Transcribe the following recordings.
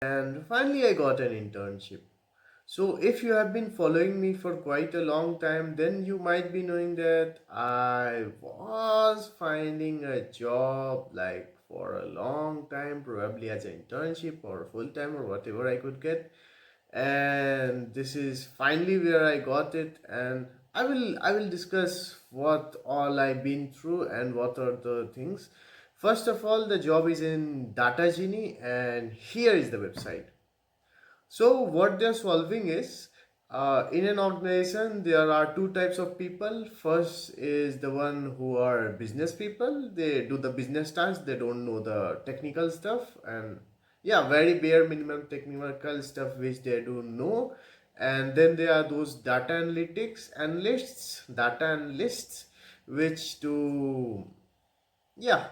and finally I got an internship. So if you have been following me for quite a long time, then you might be knowing that I was finding a job like for a long time, probably as an internship or full time or whatever I could get. And this is finally where I got it, and I will discuss what all I've been through and what are the things. First of all, the job is in DataGenie, and here is the website. So what they're solving is, in an organization there are two types of people. First is the one who are business people. They do the business tasks. They don't know the technical stuff, and yeah, very bare minimum technical stuff which they do know. And then there are those data analytics analysts, data analysts, which do, yeah,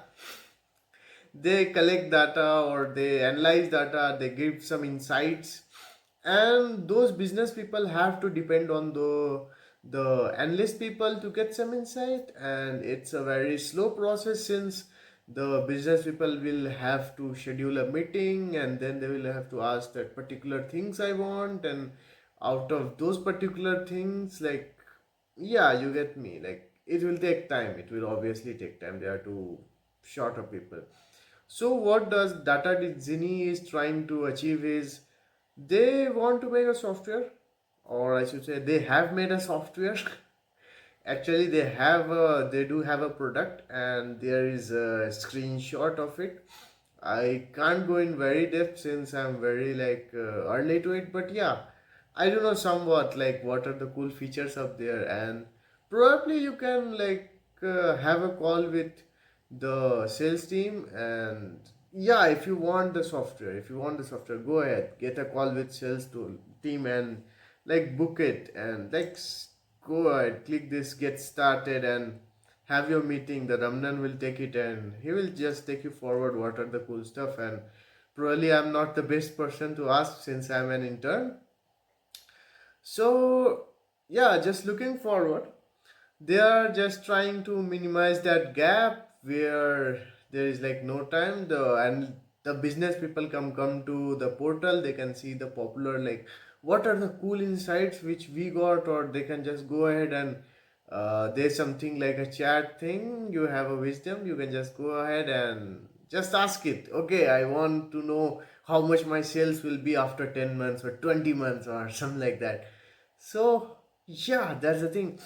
they collect data or they analyze data, they give some insights, and those business people have to depend on the analyst people to get some insight, and it's a very slow process since the business people will have to schedule a meeting and then they will have to ask that particular things I want, and out of those particular things, like, yeah, you get me, like it will take time, it will obviously take time, there are too short of people. So what does DataGenie is trying to achieve is, they want to make a software, or I should say they have made a software. Actually they do have a product, and there is a screenshot of it. I can't go in very depth since I'm very like early to it, but yeah, I do know somewhat like what are the cool features up there, and probably you can like have a call with the sales team, and yeah, if you want the software, go ahead, get a call with sales team and like book it, and like go ahead, click this get started and have your meeting. The Ramnan will take it and he will just take you forward what are the cool stuff. And probably I'm not the best person to ask since I'm an intern. So yeah, just looking forward. They are just trying to minimize that gap where there is like no time. The business people come to the portal, they can see the popular, like what are the cool insights which we got, or they can just go ahead and there's something like a chat thing, you have a wisdom, you can just go ahead and just ask it. Okay, I want to know how much my sales will be after 10 months or 20 months or something like that. So yeah, that's the thing.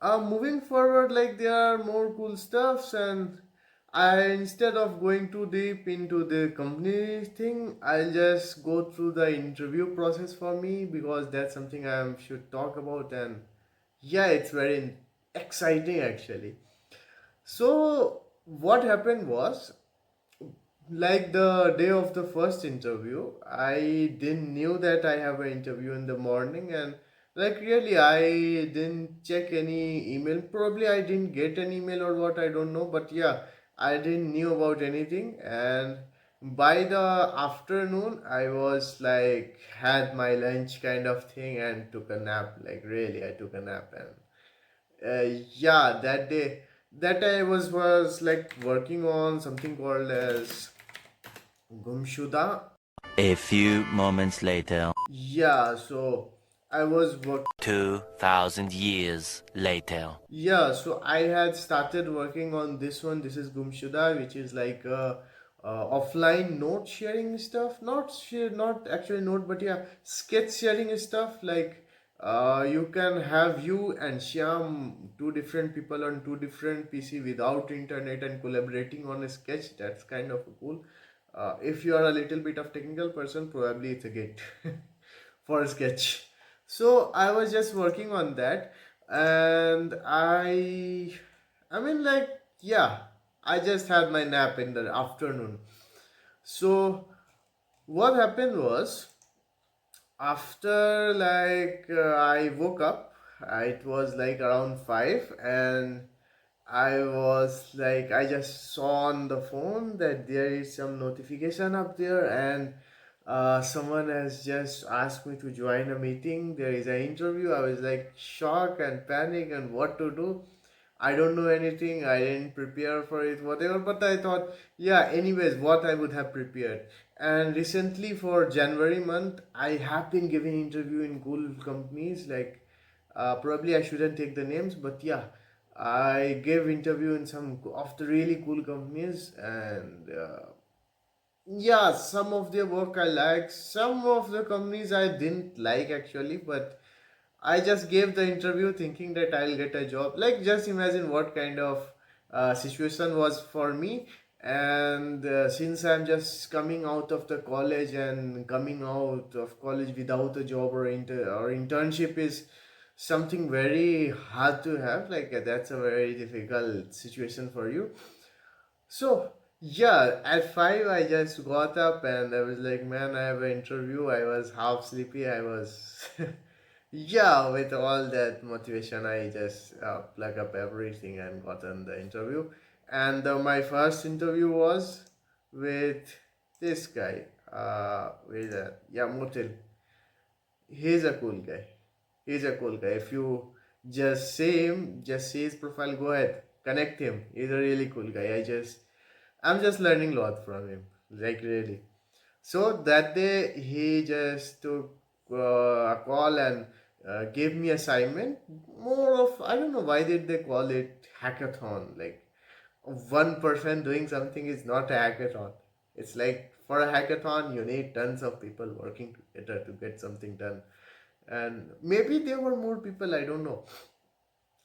Moving forward, like there are more cool stuffs, and I, instead of going too deep into the company thing, I'll just go through the interview process for me because that's something I should talk about, and yeah, it's very exciting actually. So what happened was, like the day of the first interview, I didn't knew that I have an interview in the morning, and like really I didn't check any email. Probably I didn't get an email or what, I don't know, but yeah, I didn't knew about anything. And by the afternoon I was like had my lunch kind of thing and took a nap. Like really I took a nap. And yeah, that day, that I was like working on something called as Gumshuda. A few moments later. Yeah, so I was work. 2,000 years later. Yeah, so I had started working on this one. This is Gumshuda, which is like offline note sharing stuff. Not actually note, but yeah, sketch sharing stuff. Like you can have you and Shyam, two different people on two different PC without internet and collaborating on a sketch. That's kind of cool. If you are a little bit of technical person, probably it's a git for a sketch. So I was just working on that, and I mean, like, yeah, I just had my nap in the afternoon. So what happened was, after like I woke up, it was like around 5, and I was like, I just saw on the phone that there is some notification up there, and someone has just asked me to join a meeting. There is an interview. I was like shocked and panic and what to do. I don't know anything, I didn't prepare for it, whatever, but I thought, yeah, anyways, what I would have prepared. And recently for January month, I have been giving interview in cool companies, like probably I shouldn't take the names, but yeah, I gave interview in some of the really cool companies, and yeah, some of their work I like, some of the companies I didn't like actually, but I just gave the interview thinking that I'll get a job. Like, just imagine what kind of situation was for me. And since I'm just coming out of the college, and coming out of college without a job or internship is something very hard to have. Like, that's a very difficult situation for you. So, yeah, at 5, I just got up and I was like, man, I have an interview. I was half sleepy. I was, yeah, with all that motivation, I just plug up everything and got on the interview. And my first interview was with this guy, with yeah, Motil. He's a cool guy. He's a cool guy. If you just see him, just see his profile, go ahead, connect him. He's a really cool guy. I'm just learning a lot from him, like really. So that day he just took a call and gave me assignment. More of, I don't know why did they call it hackathon. Like one person doing something is not a hackathon. It's like for a hackathon you need tons of people working together to get something done. And maybe there were more people, I don't know.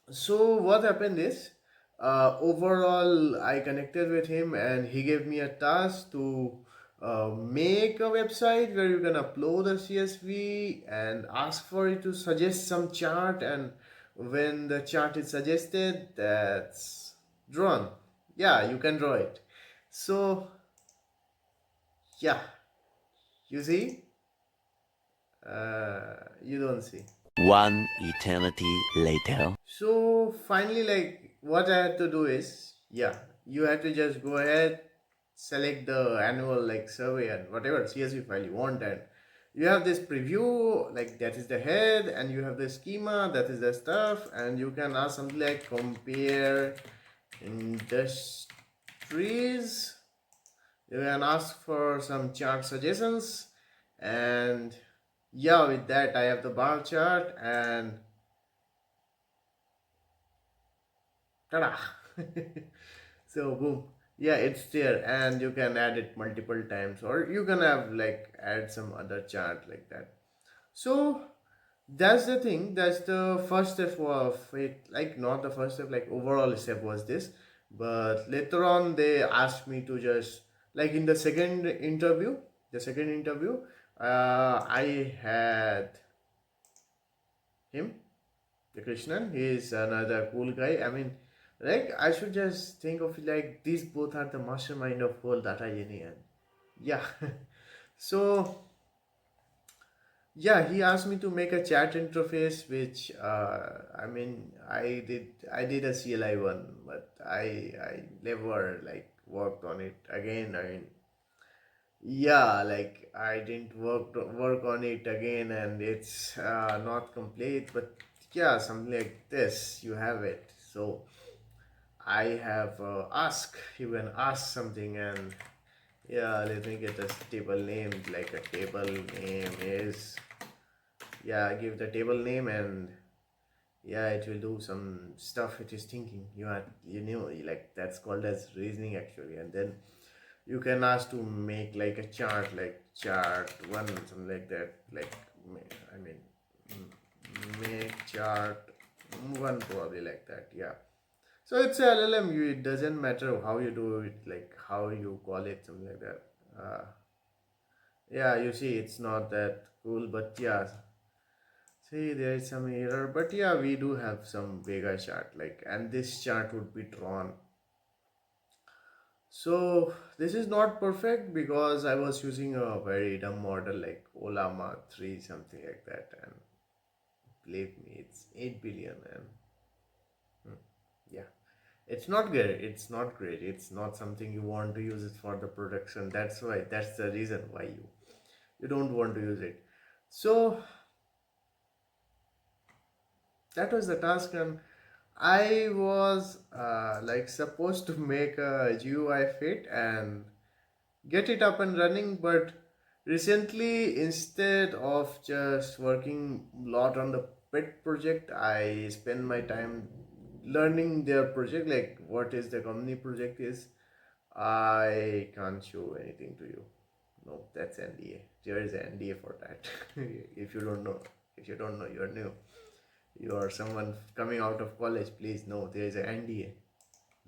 So what happened is, overall I connected with him and he gave me a task to make a website where you can upload a CSV and ask for it to suggest some chart, and when the chart is suggested, that's drawn. Yeah, you can draw it. So yeah, you see, you don't see. One eternity later. So finally, like what I had to do is, yeah, you had to just go ahead, select the annual like survey and whatever CSV file you want, and you have this preview, like that is the head, and you have the schema, that is the stuff, and you can ask something like compare industries. You can ask for some chart suggestions, and yeah, with that I have the bar chart and ta-da. So boom, yeah, it's there, and you can add it multiple times, or you can have like add some other chart like that. So that's the thing, that's the first step of it. Like not the first step, like overall step was this, but later on they asked me to just, like in the second interview, I had him, the Krishnan. He is another cool guy. I mean, like I should just think of it like these both are the mastermind of whole DataGenie, and yeah. So yeah, he asked me to make a chat interface, which I mean, I did a CLI one, but I never like worked on it again. I mean, yeah, like I didn't work on it again, and it's not complete, but yeah, something like this you have it. So I have you can ask something, and yeah, let me get a table name. Like a table name is, yeah, give the table name, and yeah, it will do some stuff it is thinking. Like that's called as reasoning actually. And then you can ask to make like a chart, like chart one, something like that. Like I mean, make chart one, probably like that. Yeah. So it's a LLM. It doesn't matter how you do it, like how you call it, something like that. Yeah, you see, it's not that cool, but yeah. See, there is some error, but yeah, we do have some Vega chart, like, and this chart would be drawn. So this is not perfect because I was using a very dumb model like Olama 3, something like that, and believe me, it's 8 billion, and yeah, it's not great. It's not great. It's not something you want to use it for the production. That's why. That's the reason why you don't want to use it. So that was the task, and I was like supposed to make a GUI fit and get it up and running, but recently instead of just working a lot on the pet project, I spend my time learning their project, like what is the company project is. I can't show anything to you. No, that's NDA. There is an NDA for that. If you don't know, if you don't know, you're new. You are someone coming out of college. Please know there is an NDA,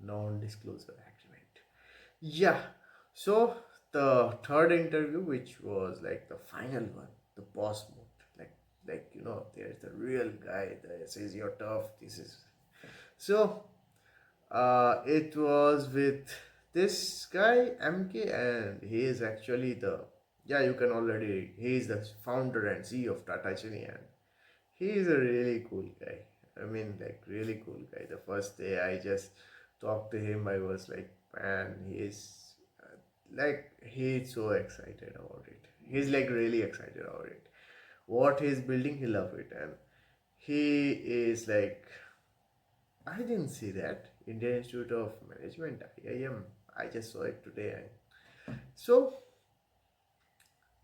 non-disclosure agreement. Yeah. So the third interview, which was like the final one, the boss mode, there's the real guy. This is your tough. This is so. It was with this guy MK, and he is actually the yeah. You can already. He is the founder and CEO of DataGenie, and he is a really cool guy. I mean, like really cool guy. The first day I just talked to him, I was like, man, he's so excited about it. He's like really excited about it. What he's building, he love it, and he is like, I didn't see that Indian Institute of Management IIM. I just saw it today, and so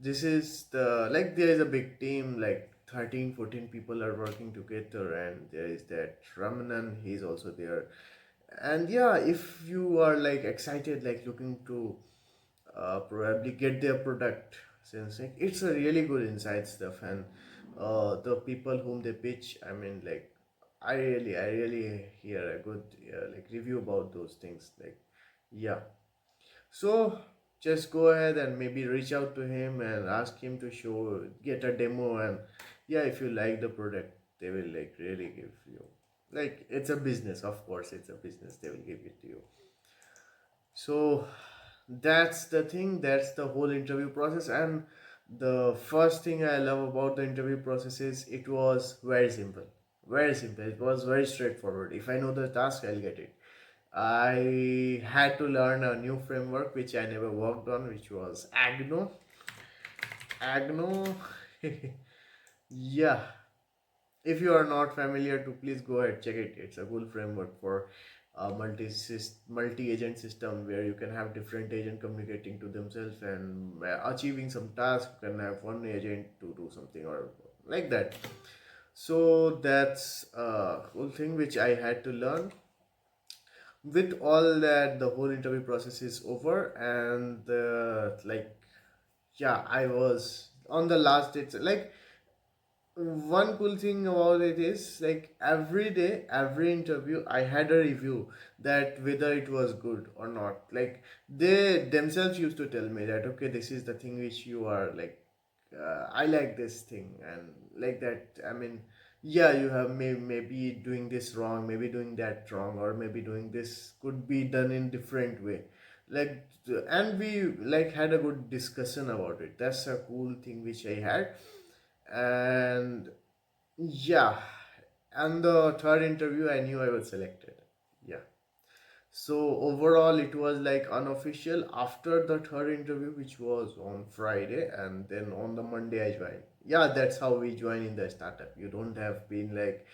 this is the like there is a big team like 13, 14 people are working together, and there is that Ramanan, he's also there. And yeah, if you are like excited, like looking to probably get their product, since like it's a really good inside stuff, and the people whom they pitch, I mean, like I really hear a good like review about those things, like yeah. So just go ahead and maybe reach out to him and ask him to show, get a demo, and yeah, if you like the product, they will like really give you. Like it's a business, of course, it's a business. They will give it to you. So that's the thing. That's the whole interview process, and the first thing I love about the interview process is it was very simple. Very simple. It was very straightforward. If I know the task, I'll get it. I had to learn a new framework which I never worked on, which was Agno. Agno, yeah. If you are not familiar, to please go ahead check it. It's a cool framework for a multi-agent system where you can have different agent communicating to themselves and achieving some task. You can have one agent to do something or like that. So that's a cool thing which I had to learn. With all that, the whole interview process is over, and like yeah, I was on the last day. Like one cool thing about it is like every day, every interview, I had a review that whether it was good or not. Like they themselves used to tell me that okay, this is the thing which you are like, I like this thing, and like that. I mean, yeah, you have maybe doing this wrong, maybe doing that wrong, or maybe doing this could be done in different way. Like and we like had a good discussion about it. That's a cool thing which I had. And yeah, and the third interview, I knew I was selected. Yeah. So overall, it was like unofficial after the third interview, which was on Friday, and then on the Monday I joined. Yeah, that's how we join in the startup. You don't have been like,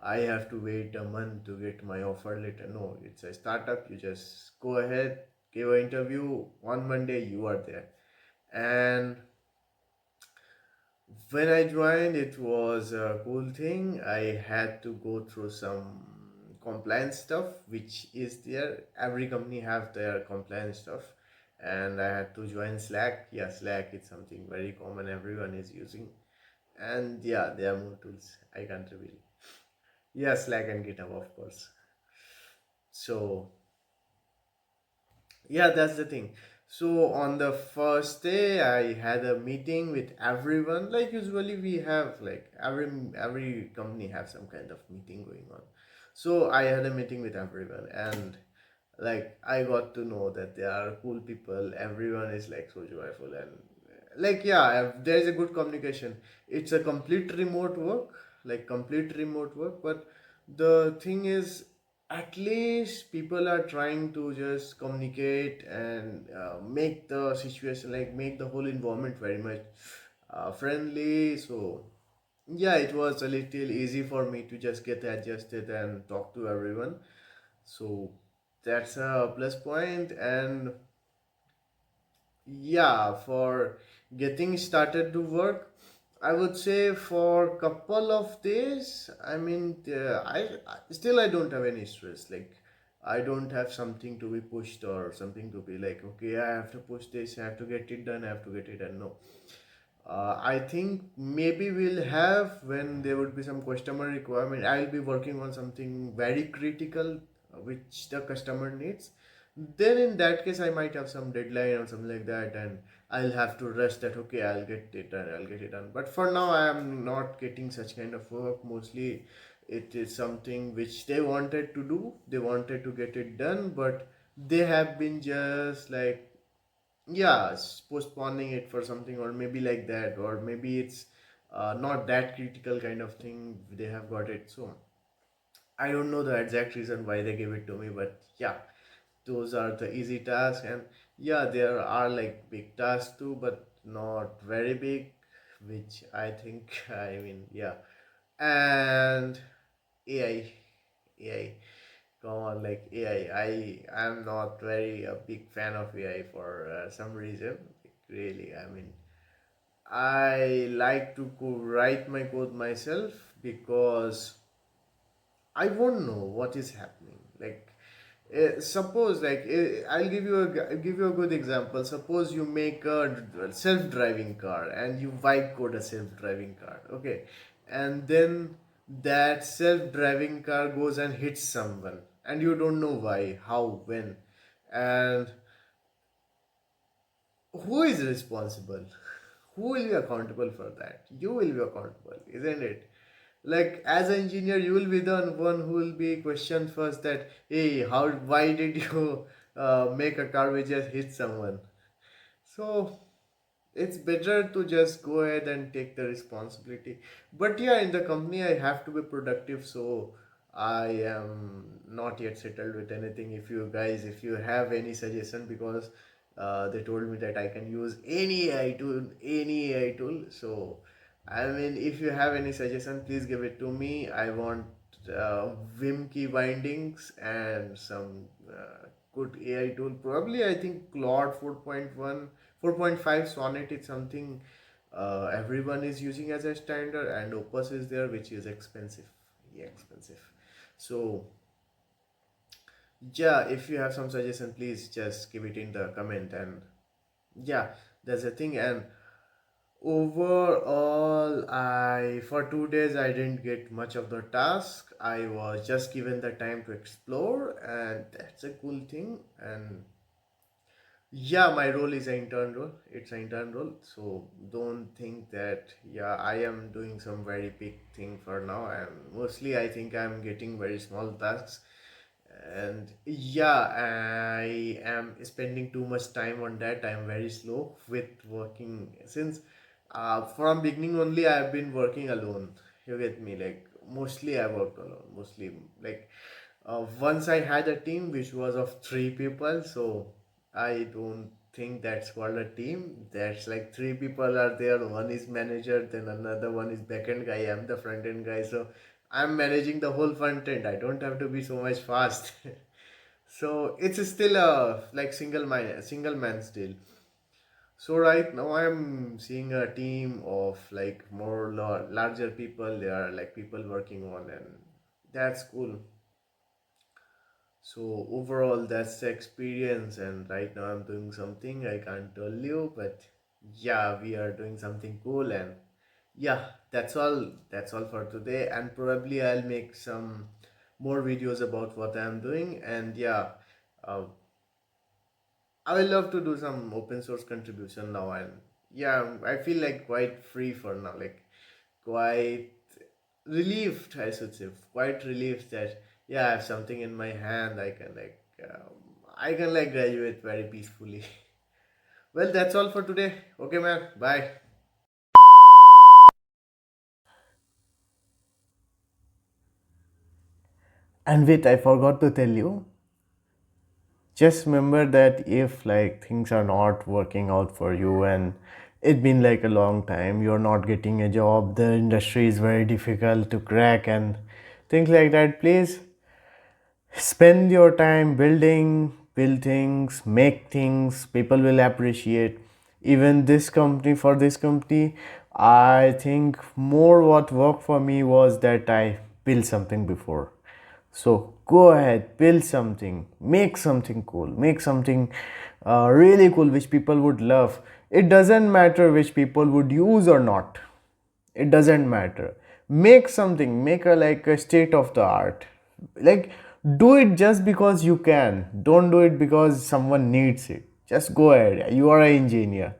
I have to wait a month to get my offer letter. No, it's a startup. You just go ahead, give an interview on Monday. You are there, and when I joined, it was a cool thing. I had to go through some compliance stuff, which is there. Every company have their compliance stuff, and I had to join Slack. Yeah, Slack is something very common. Everyone is using, and yeah, there are more tools. I can't reveal. Yeah, Slack and GitHub, of course. So yeah, that's the thing. So on the first day I had a meeting with everyone. Like usually we have like every company have some kind of meeting going on. So I had a meeting with everyone, and like I got to know that they are cool people. Everyone is like so joyful, and like yeah, there is a good communication. It's a complete remote work, like complete remote work. But the thing is, at least people are trying to just communicate and make the situation, like make the whole environment very much friendly. So Yeah, it was a little easy for me to just get adjusted and talk to everyone. So that's a plus point. And yeah, for getting started to work, I would say for couple of days. I mean, I don't have any stress. Like, I don't have something to be pushed or something to be like, okay, I have to push this, I have to get it done, I have to get it done. No, I think maybe we'll have when there would be some customer requirement. I'll be working on something very critical, which the customer needs. Then in that case, I might have some deadline or something like that, and I'll have to rest that. Okay, I'll get it done. I'll get it done. But for now, I am not getting such kind of work. Mostly, it is something which they wanted to do. They wanted to get it done, but they have been just like, yeah, postponing it for something, or maybe like that, or maybe it's not that critical kind of thing. They have got it. So I don't know the exact reason why they gave it to me, but yeah, those are the easy tasks. And yeah, there are like big tasks too, but not very big, which I think I mean, yeah. And AI, AI, come on, like AI. I am not very a big fan of AI for some reason. Like, really, I mean, I like to write my code myself because I won't know what is happening. Like, suppose, like, I'll give you a good example. Suppose you make a self-driving car and you vibe code a self-driving car, okay, and then that self-driving car goes and hits someone, and you don't know why, how, when, and who is responsible? Who will be accountable for that? You will be accountable, isn't it? Like, as an engineer, you will be the one who will be questioned first that, hey, how, why did you make a car which just hit someone? So it's better to just go ahead and take the responsibility. But yeah, in the company I have to be productive, so I am not yet settled with anything. If you guys, if you have any suggestion, because they told me that I can use any AI tool. So I mean, if you have any suggestion, please give it to me. I want Vim key bindings and some good AI tool. Probably, I think Claude 4.1, 4.5 Sonnet is something everyone is using as a standard, and Opus is there, which is expensive. Yeah, expensive. So, yeah, if you have some suggestion, please just give it in the comment. And yeah, that's the thing. And overall, I for 2 days I didn't get much of the task. I was just given the time to explore, and that's a cool thing. And yeah, my role is an intern role. It's an intern role. So don't think that, yeah, I am doing some very big thing for now. And mostly I think I'm getting very small tasks. And yeah, I am spending too much time on that. I'm very slow with working since from beginning only I've been working alone. You get me? Like, mostly I worked alone. Mostly, like, once I had a team which was of three people, so I don't think that's called a team. That's like three people are there. One is manager, then another one is backend guy. I'm the front end guy, so I'm managing the whole front end. I don't have to be so much fast. So it's still a like single man still. So right now I'm seeing a team of like more larger people. They are like people working on, and that's cool. So overall, that's the experience, and right now I'm doing something I can't tell you, but yeah, we are doing something cool, and yeah, that's all. That's all for today, and probably I'll make some more videos about what I'm doing, and yeah, uh, I will love to do some open source contribution now, and yeah, I feel like quite free for now, like quite relieved, I should say, quite relieved that yeah, I have something in my hand. I can like graduate very peacefully. Well, that's all for today. Okay, man. Bye. And wait, I forgot to tell you. Just remember that if like things are not working out for you, and it's been like a long time, you're not getting a job, the industry is very difficult to crack and things like that. Please spend your time build things, make things people will appreciate. Even this company, for this company, I think more what worked for me was that I built something before. So go ahead, build something, make something cool, make something really cool which people would love. It doesn't matter which people would use or not, it doesn't matter. Make something, make a like a state of the art. Like, do it just because you can, don't do it because someone needs it. Just go ahead, you are an engineer,